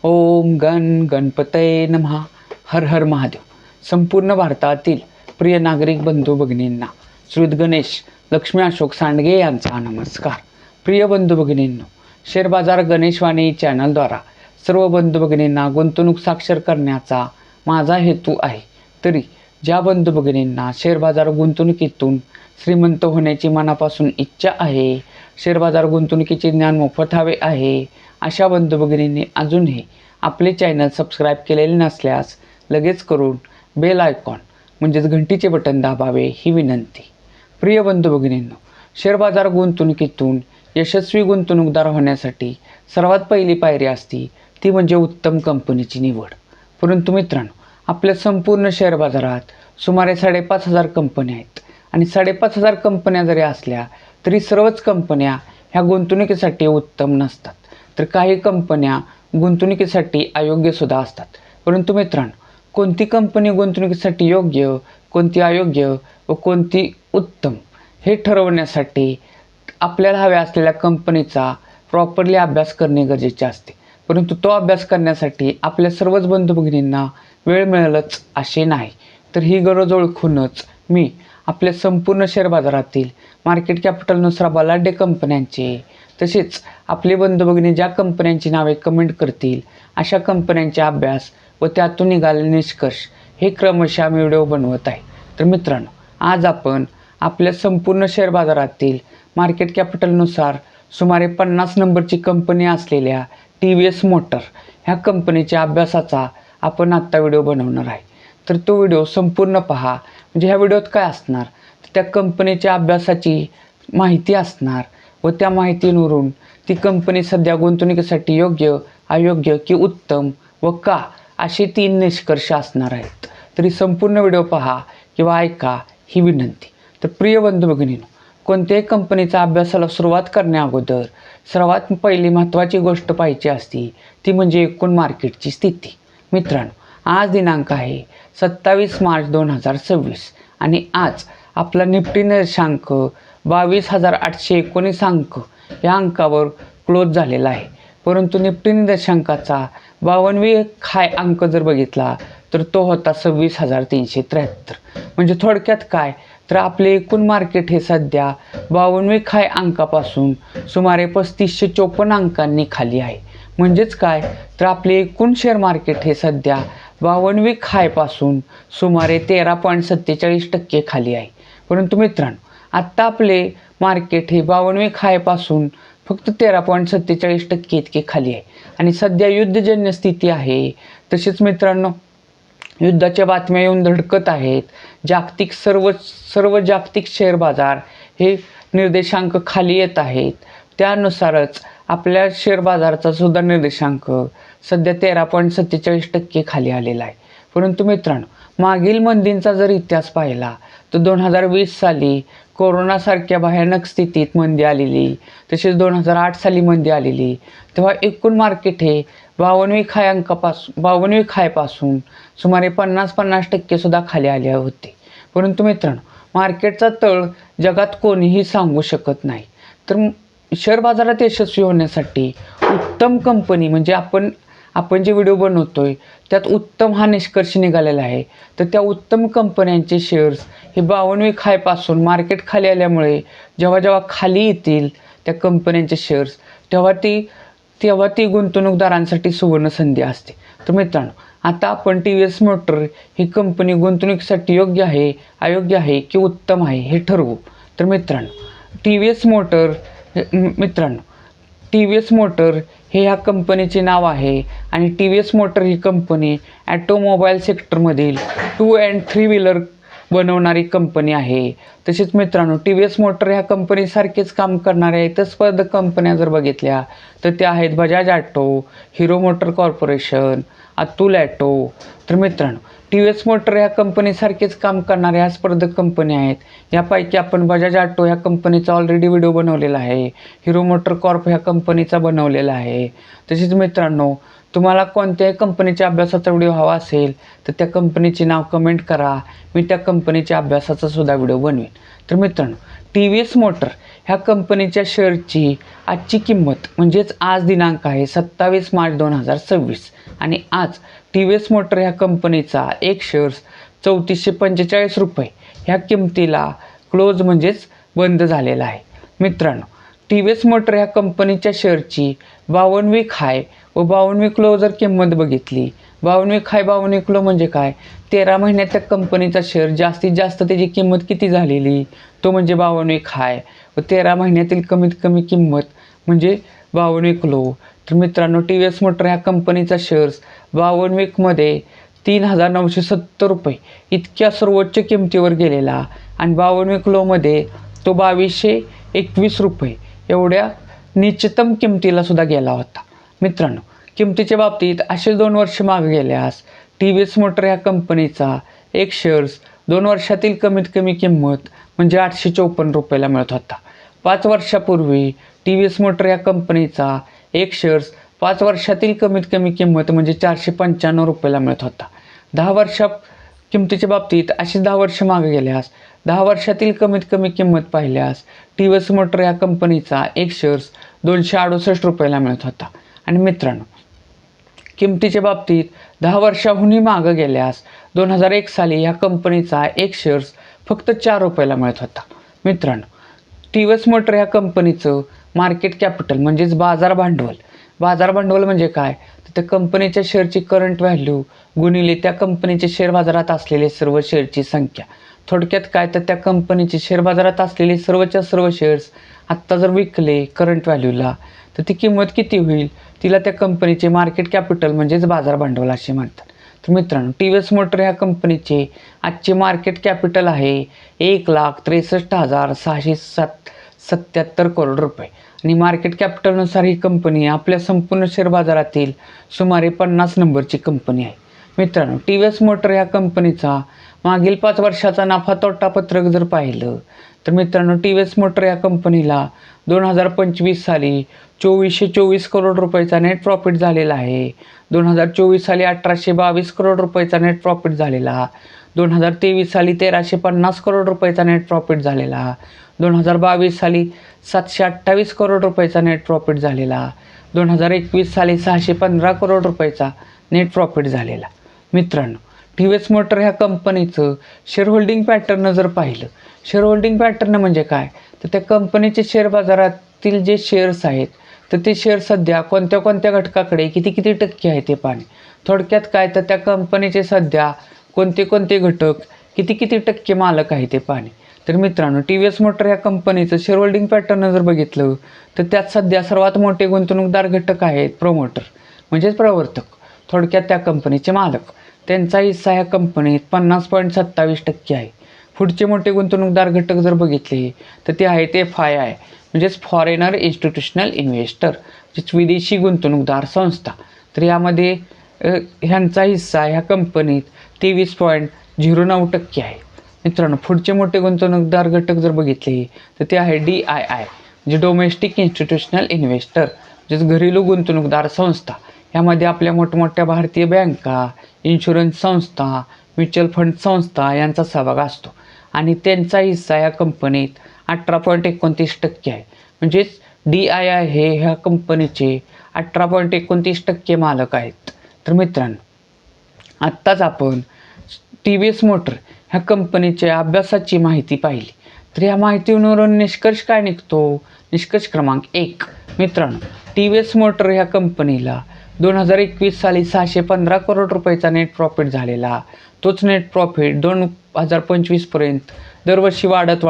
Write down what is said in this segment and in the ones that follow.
ओम गण गणपतये नमः. हर हर महादेव. संपूर्ण भारतातील प्रिय नागरिक बंधू भगिनींना श्रीयुत गणेश लक्ष्मी अशोक सांडगे यांचा नमस्कार. प्रिय बंधू भगिनींनो, शेअर बाजार गणेशवाणी चॅनलद्वारा सर्व बंधू भगिनींना गुंतवणूक साक्षर करण्याचा माझा हेतू आहे. तरी ज्या बंधू भगिनींना शेअर बाजार गुंतवणुकीतून श्रीमंत होण्याची मनापासून इच्छा आहे, शेअर बाजार गुंतवणुकीचे ज्ञान मोफत हवे आहे, अशा बंधू भगिनींनी अजूनही आपले चॅनल सबस्क्राईब केलेले नसल्यास लगेच करून बेल आयकॉन म्हणजेच घंटीचे बटन दाबावे ही विनंती. प्रिय बंधू भगिनींनो, शेअर बाजार गुंतवणुकीतून यशस्वी गुंतवणूकदार होण्यासाठी सर्वात पहिली पायरी असती ती म्हणजे उत्तम कंपनीची निवड. परंतु मित्रांनो, आपल्या संपूर्ण शेअर बाजारात सुमारे 5,500 कंपन्या आहेत आणि 5,500 कंपन्या जरी असल्या तरी सर्वच कंपन्या ह्या गुंतवणुकीसाठी उत्तम नसतात, तर काही कंपन्या गुंतवणुकीसाठी अयोग्यसुद्धा असतात. परंतु मित्रांनो, कोणती कंपनी गुंतवणुकीसाठी योग्य, कोणती अयोग्य व कोणती उत्तम हे ठरवण्यासाठी आपल्याला हव्या असलेल्या कंपनीचा प्रॉपरली अभ्यास करणे गरजेचे असते. परंतु तो अभ्यास करण्यासाठी आपल्या सर्वच बंधू भगिनींना वेळ मिळेलच असे नाही. तर ही गरज ओळखूनच मी आपल्या संपूर्ण शेअर बाजारातील मार्केट कॅपिटलनुसार बलाढ्य कंपन्यांचे, तसेच आपले बंधू भगिनी ज्या कंपन्यांची नावे कमेंट करतील अशा कंपन्यांचा अभ्यास व त्यातून निघालेले निष्कर्ष हे क्रमशः मी व्हिडिओ बनवत आहे. तर मित्रांनो, आज आपण आपल्या संपूर्ण शेअर बाजारातील मार्केट कॅपिटलनुसार सुमारे 50 नंबरची कंपनी असलेल्या TVS मोटर ह्या कंपनीच्या अभ्यासाचा आपण आत्ता व्हिडिओ बनवणार आहे. तर तो व्हिडिओ संपूर्ण पहा. म्हणजे ह्या व्हिडिओत काय असणार, तर त्या कंपनीच्या अभ्यासाची माहिती असणार व त्या माहितीवरून ती कंपनी सध्या गुंतवणुकीसाठी योग्य, अयोग्य की उत्तम व का असे 3 निष्कर्ष असणार आहेत. तरी संपूर्ण व्हिडिओ पहा किंवा ऐका ही विनंती. तर प्रिय बंधू भगिनींनो, कोणत्याही कंपनीचा अभ्यासाला सुरुवात करण्याअगोदर सर्वात पहिली महत्त्वाची गोष्ट पाहायची असती ती म्हणजे एकूण मार्केटची स्थिती. मित्रांनो, आज दिनांक आहे 27 मार्च 2026 आणि आज आपला निफ्टी निर्देशांक 22,819 अंक या अंकावर क्लोज झालेला आहे. परंतु निफ्टी निर्देशांकाचा 52वी हाय अंक जर बघितला तर तो होता 26,373. म्हणजे थोडक्यात काय, तर आपले एकूण मार्केट हे सध्या 52वी हाय अंकापासून सुमारे 3554 अंकांनी खाली आहे. म्हणजेच काय, तर आपले एकूण शेअर मार्केट हे सध्या 52वी हायपासून सुमारे 13.47% खाली आहे. परंतु मित्रांनो, आत्ता आपले मार्केट हे 52वी हायपासून फक्त 13.47% इतके खाली आहे आणि सध्या युद्धजन्य स्थिती आहे. तसेच मित्रांनो, युद्धाच्या बातम्या येऊन धडकत आहेत. सर्व जागतिक शेअर बाजार हे निर्देशांक खाली येत आहेत. त्यानुसारच आपल्या शेअर बाजाराचा सुद्धा निर्देशांक सध्या 13.47% खाली आलेला आहे. परंतु मित्रांनो, मागील मंदींचा जर इतिहास पाहिला तर 2020 साली कोरोनासारख्या भयानक स्थितीत मंदी आलेली, तसेच 2008 साली मंदी आलेली, तेव्हा एकूण मार्केट हे 52वी हायपासून सुमारे 50% सुद्धा खाली आले होते. परंतु मित्रांनो, मार्केटचा तळ जगात कोणीही सांगू शकत नाही. तर शेअर बाजारात यशस्वी होण्यासाठी उत्तम कंपनी म्हणजे आपण जे व्हिडिओ बनवतोय त्यात उत्तम हा निष्कर्ष निघालेला आहे. तर त्या उत्तम कंपन्यांचे शेअर्स हे 52वी हायपासून मार्केट खाली आल्यामुळे जेव्हा खाली येतील त्या कंपन्यांचे शेअर्स तेव्हा ती गुंतवणूकदारांसाठी सुवर्ण संधी असते. तर मित्रांनो, आता आपण TVS मोटर ही कंपनी गुंतवणुकीसाठी योग्य आहे, अयोग्य आहे की उत्तम आहे हे ठरवू. तर TVS मोटर हे ह्या कंपनीचे नाव आहे आणि TVS मोटर ही कंपनी ॲटोमोबाईल सेक्टरमधील 2 and 3 व्हीलर बनवणारी कंपनी आहे. तसेच मित्रांनो, TVS मोटर ह्या कंपनीसारखेच काम करणाऱ्या इतर स्पर्धक कंपन्या जर बघितल्या तर त्या आहेत Bajaj auto, hero motor corporation, Atul auto. तर मित्रांनो, TVS मोटर ह्या कंपनीसारखेच काम करणाऱ्या ह्या स्पर्धक कंपन्या आहेत. यापैकी आपण बजाज ऑटो ह्या कंपनीचा ऑलरेडी व्हिडिओ बनवलेला आहे, हिरो मोटर कॉर्प ह्या कंपनीचा बनवलेला आहे. तसेच मित्रांनो, तुम्हाला कोणत्याही कंपनीच्या अभ्यासाचा व्हिडिओ हवा असेल तर त्या कंपनीचे नाव कमेंट करा, मी त्या कंपनीच्या अभ्यासाचा सुद्धा व्हिडिओ बनवेन. तर मित्रांनो, टी व्ही एस मोटर ह्या कंपनीच्या शेअरची आजची किंमत म्हणजेच आज दिनांक आहे 27 मार्च 2026 आणि आज टी व्ही एस मोटर ह्या कंपनीचा एक शेअर्स 3445 रुपये ह्या किमतीला क्लोज म्हणजेच बंद झालेला आहे. मित्रांनो, टी व्ही एस मोटर ह्या कंपनीच्या शेअरची 52 वीक हाय व 52 वीक लो जर किंमत बघितली, 52 वीक हाय 52 वीक लो म्हणजे काय, 13 महिन्यात त्या कंपनीचा शेअर जास्तीत जास्त त्याची किंमत किती झालेली तो म्हणजे 52 वीक हाय व 13 महिन्यातील कमीत कमी किंमत म्हणजे 52 वीक लो. तर मित्रांनो, टी व्ही एस मोटर ह्या कंपनीचा शेअर्स 52 वीकमध्ये 3970 रुपये इतक्या सर्वोच्च किमतीवर गेलेला आणि 52 वीक लोमध्ये तो 2221 रुपये एवढ्या निश्चितम किमतीला सुद्धा गेला होता. मित्रांनो, किमतीच्या बाबतीत असे 2 वर्ष मागे गेल्यास टी व्ही एस मोटर ह्या कंपनीचा एक शेअर्स 2 वर्षातील कमीत कमी किंमत म्हणजे 854 रुपयाला मिळत होता. 5 वर्षापूर्वी टी व्ही एस मोटर ह्या कंपनीचा एक शेअर्स 5 वर्षातील कमीत कमी किंमत म्हणजे 495 रुपयाला मिळत होता. 10 वर्षा किमतीच्या बाबतीत अशी 10 वर्ष मागे गेल्यास 10 वर्षातील कमीत कमी किंमत पाहिल्यास टी व्ही एस मोटर या कंपनीचा एक शेअर्स 268 रुपयाला मिळत होता. आणि मित्रांनो, किमतीच्या बाबतीत 10 वर्षाहूनही मागं गेल्यास 2001 साली ह्या कंपनीचा एक शेअर्स फक्त 4 रुपयाला मिळत होता. मित्रांनो, टी व्ही एस मोटर ह्या कंपनीचं मार्केट कॅपिटल म्हणजेच बाजार भांडवल म्हणजे काय, तर त्या कंपनीच्या शेअरची करंट व्हॅल्यू गुणिले त्या कंपनीचे शेअर बाजारात असलेले सर्व शेअरची संख्या. थोडक्यात काय, तर त्या कंपनीचे शेअर बाजारात असलेले सर्वच्या सर्व शेअर्स आत्ता जर विकले करंट व्हॅल्यूला तर ती किंमत किती होईल, तिला त्या कंपनीचे मार्केट कॅपिटल म्हणजेच बाजार भांडवल असे म्हणतात. तर मित्रांनो, टी व्ही एस मोटर ह्या कंपनीचे आजचे मार्केट कॅपिटल आहे 1,63,677 करोड रुपये आणि मार्केट कॅपिटलनुसार ही कंपनी आपल्या संपूर्ण शेअर बाजारातील सुमारे 50 नंबरची कंपनी आहे. मित्रांनो, टी व्ही एस मोटर ह्या कंपनीचा मागील 5 वर्षाचा नफा तोटा पत्रक जर पाहिलं तर मित्रांनो, टी व्ही एस मोटर या कंपनीला 2025 साली 2424 करोड रुपयाचा नेट प्रॉफिट झालेला आहे. 2024 साली 1822 करोड रुपयाचा नेट प्रॉफिट झालेला. 2023 साली 1350 करोड रुपयाचा नेट प्रॉफिट झालेला. 2022 साली 728 करोड रुपयाचा नेट प्रॉफिट झालेला. 2021 साली 615 करोड रुपयाचा नेट प्रॉफिट झालेला. मित्रांनो, टी व्ही एस मोटर ह्या कंपनीचं शेअर होल्डिंग पॅटर्न जर पाहिलं, शेअर होल्डिंग पॅटर्न म्हणजे काय, तर त्या कंपनीचे शेअर बाजारातील जे शेअर्स आहेत तर ते शेअर सध्या कोणत्या कोणत्या घटकाकडे किती टक्के आहे ते पाहणे. थोडक्यात काय, तर त्या कंपनीचे सध्या कोणते कोणते घटक किती टक्के मालक आहे ते पाहणे. तर मित्रांनो, टी व्ही एस मोटर ह्या कंपनीचं शेअर होल्डिंग पॅटर्न जर बघितलं तर त्यात सध्या सर्वात मोठे गुंतवणूकदार घटक आहेत प्रोमोटर म्हणजेच प्रवर्तक, थोडक्यात त्या कंपनीचे मालक. त्यांचा हिस्सा ह्या कंपनीत 50.27% आहे. पुढचे मोठे गुंतवणूकदार घटक जर बघितले तर ते आहेत FII म्हणजेच फॉरेनर इन्स्टिट्यूशनल इन्व्हेस्टर, म्हणजेच विदेशी गुंतवणूकदार संस्था. तर यामध्ये ह्यांचा हिस्सा ह्या कंपनीत 23.09% आहे. मित्रांनो, पुढचे मोठे गुंतवणूकदार घटक जर बघितले तर ते आहे DII म्हणजे डोमेस्टिक इन्स्टिट्यूशनल इन्व्हेस्टर, म्हणजेच घरेलू गुंतवणूकदार संस्था. यामध्ये आपल्या मोठमोठ्या भारतीय बँका, इन्शुरन्स संस्था, म्युच्युअल फंड संस्था यांचा सहभाग असतो आणि त्यांचा हिस्सा या कंपनीत 18.29% आहे. म्हणजेच DII हे ह्या कंपनीचे 18.29% मालक आहेत. तर मित्रांनो, आत्ताच आपण टी व्ही एस मोटर ह्या कंपनीच्या अभ्यासाची माहिती पाहिली. तर या माहितीवरून निष्कर्ष काय निघतो? निष्कर्ष क्रमांक 1. मित्रांनो, टी व्ही एस मोटर ह्या कंपनीला 2021 साली 615 करोड रुपयाचा नेट प्रॉफिट झालेला. तोच नेट प्रॉफिट 2025पर्यंत दरवर्षी वाढत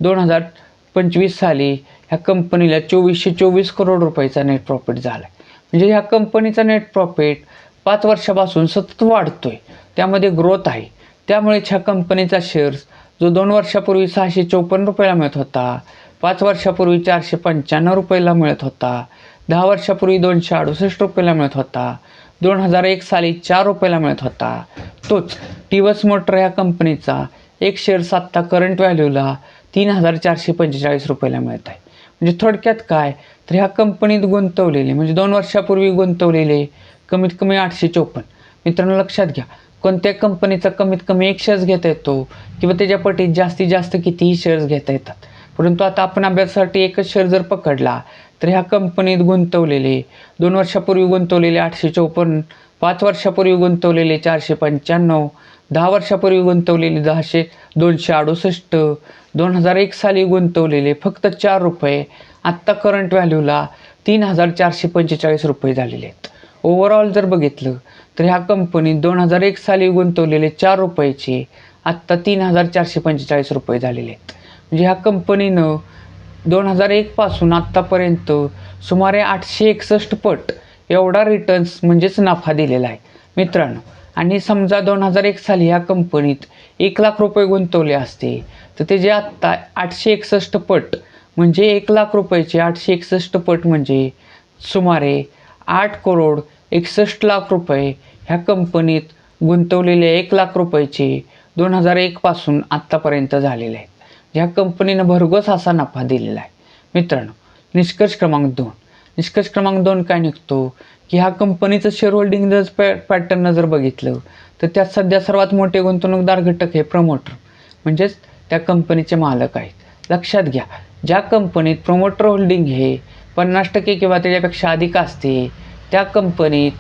2025 साली ह्या कंपनीला 2424 करोड रुपयाचा नेट प्रॉफिट झाला. म्हणजे ह्या कंपनीचा नेट प्रॉफिट 5 वर्षापासून सतत वाढतोय, त्यामध्ये ग्रोथ आहे. त्यामुळेच ह्या कंपनीचा शेअर्स जो 2 वर्षापूर्वी 654 रुपयाला मिळत होता, 5 वर्षापूर्वी 495 रुपयाला मिळत होता, 10 वर्षापूर्वी 268 रुपयाला मिळत होता, 2001 साली 4 रुपयाला मिळत होता, तोच टी व्ही एस मोटर ह्या कंपनीचा एक शेअर्स आत्ता करंट व्हॅल्यूला 3445 रुपयाला मिळत आहे. म्हणजे थोडक्यात काय, तर ह्या कंपनीत गुंतवलेले म्हणजे 2 वर्षापूर्वी गुंतवलेले कमीत कमी 854. मित्रांनो, लक्षात घ्या, कोणत्या कंपनीचा कमीत कमी एक शेअर्स घेता येतो किंवा त्याच्या पटीत जास्तीत जास्त कितीही शेअर्स घेता येतात. परंतु आता आपण अभ्यासासाठी एकच शेअर जर पकडला तर ह्या कंपनीत गुंतवलेले 2 वर्षापूर्वी गुंतवलेले 854, 5 वर्षापूर्वी गुंतवलेले 495, 10 वर्षापूर्वी गुंतवलेले 268, 2001 साली गुंतवलेले फक्त 4 रुपये, आत्ता करंट व्हॅल्यूला 3,445 रुपये झालेले आहेत. ओव्हरऑल जर बघितलं तर ह्या कंपनीत 2001 साली गुंतवलेले 4 रुपयाचे आत्ता 3,445 रुपये झालेले आहेत. म्हणजे ह्या कंपनीनं 2001 पासून आत्तापर्यंत सुमारे 861 पट एवढा रिटर्न्स म्हणजेच नफा दिलेला आहे मित्रांनो. आणि समजा 2001 साली ह्या कंपनीत 1,00,000 रुपये गुंतवले असते तर ते जे आत्ता 861 पट म्हणजे 1,00,000 रुपयाचे 861 पट म्हणजे सुमारे 8,61,00,000 रुपये ह्या कंपनीत गुंतवलेले 1,00,000 रुपयाचे 2001 पासून आत्तापर्यंत झालेले आहेत. ह्या कंपनीनं भरघोस असा नफा दिलेला आहे मित्रांनो. निष्कर्ष क्रमांक 2 काय निघतो की ह्या कंपनीचं शेअर होल्डिंग जर पॅटर्न जर बघितलं तर त्यात सध्या सर्वात मोठे गुंतवणूकदार घटक हे प्रमोटर म्हणजेच त्या कंपनीचे मालक आहेत. लक्षात घ्या, ज्या कंपनीत प्रमोटर होल्डिंग हे 50% किंवा त्याच्यापेक्षा अधिक असते त्या कंपनीत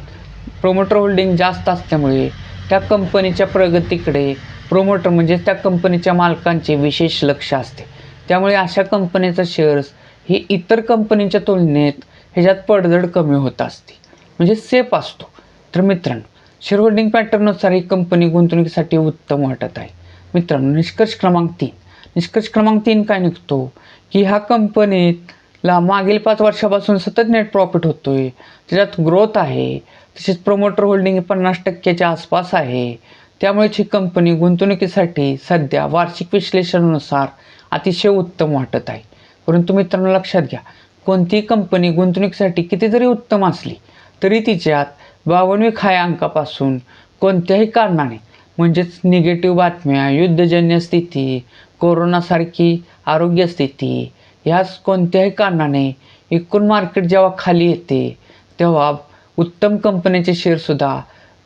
प्रमोटर होल्डिंग जास्त असल्यामुळे त्या कंपनीच्या प्रगतीकडे प्रमोटर म्हणजे त्या कंपनीच्या मालकांचे विशेष लक्ष असते. त्यामुळे अशा कंपनीचा शेअर्स ही इतर कंपनीच्या तुलनेत ह्याच्यात पडझड कमी होत असते म्हणजे सेफ असतो. तर मित्रांनो, शेअर होल्डिंग पॅटर्ननुसार ही कंपनी गुंतवणुकीसाठी उत्तम वाटत आहे मित्रांनो. निष्कर्ष क्रमांक 3 काय निघतो की ह्या कंपनीतला मागील 5 वर्षापासून सतत नेट प्रॉफिट होतोय, त्याच्यात ग्रोथ आहे, तसेच प्रमोटर होल्डिंग 50%च्या आसपास आहे. त्यामुळेच ही कंपनी गुंतवणुकीसाठी सध्या वार्षिक विश्लेषणानुसार अतिशय उत्तम वाटत आहे. परंतु मित्रांनो लक्षात घ्या, कोणतीही कंपनी गुंतवणुकीसाठी किती जरी उत्तम असली तरी तिच्यात 52 खाया अंकापासून कोणत्याही कारणाने म्हणजेच निगेटिव्ह बातम्या, युद्धजन्य स्थिती, कोरोनासारखी आरोग्य स्थिती ह्याच कोणत्याही कारणाने एकूण मार्केट जेव्हा खाली येते तेव्हा उत्तम कंपनीचे शेअरसुद्धा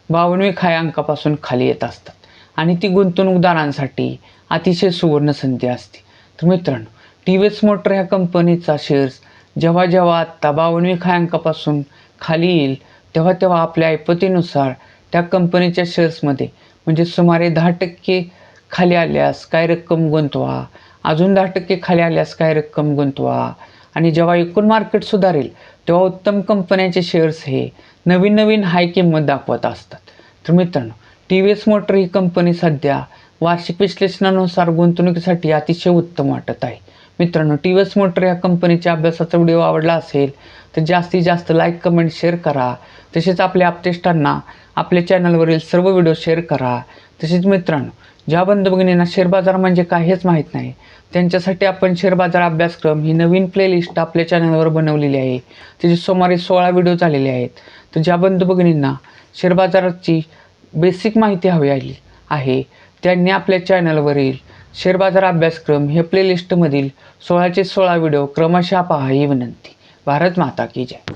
52 खाया अंकापासून खाली येत असतात आणि ती गुंतवणूकदारांसाठी अतिशय सुवर्ण संधी असते. तर मित्रांनो, TVS मोटर ह्या कंपनीचा शेअर्स जेव्हा आत्ता 52 खाया अंकापासून खाली येईल तेव्हा आपल्या ऐपतीनुसार त्या कंपनीच्या शेअर्समध्ये म्हणजे सुमारे 10% खाली आल्यास काय रक्कम गुंतवा, अजून 10% खाली आल्यास काय रक्कम गुंतवा आणि जेव्हा एकूण मार्केट सुधारेल तेव्हा उत्तम कंपन्यांचे शेअर्स हे नवीन हाय किंमत दाखवत असतात. तर मित्रांनो, TVS मोटर ही कंपनी सध्या वार्षिक विश्लेषणानुसार गुंतवणुकीसाठी अतिशय उत्तम वाटत आहे. मित्रांनो, TVS मोटर या कंपनीच्या अभ्यासाचा व्हिडिओ आवडला असेल तर जास्तीत जास्त लाईक, कमेंट, शेअर करा. तसेच आपल्या अपतेष्टांना आपल्या चॅनलवरील सर्व व्हिडिओ शेअर करा. तसेच मित्रांनो, ज्या बंधू भगिनींना शेअर बाजार म्हणजे काय हेच माहीत नाही त्यांच्यासाठी आपण शेअर बाजार अभ्यासक्रम ही नवीन प्लेलिस्ट आपल्या चॅनलवर बनवलेली आहे. त्याचे सुमारे 16 व्हिडिओ झालेले आहेत. तर ज्या बंधू भगिनींना शेअर बाजाराची बेसिक माहिती हवी आहे त्यांनी आपल्या चॅनलवरील शेअर बाजार अभ्यासक्रम हे प्लेलिस्टमधील 16चे 16 व्हिडिओ क्रमशः पहा ही विनंती. भारत माता की जय.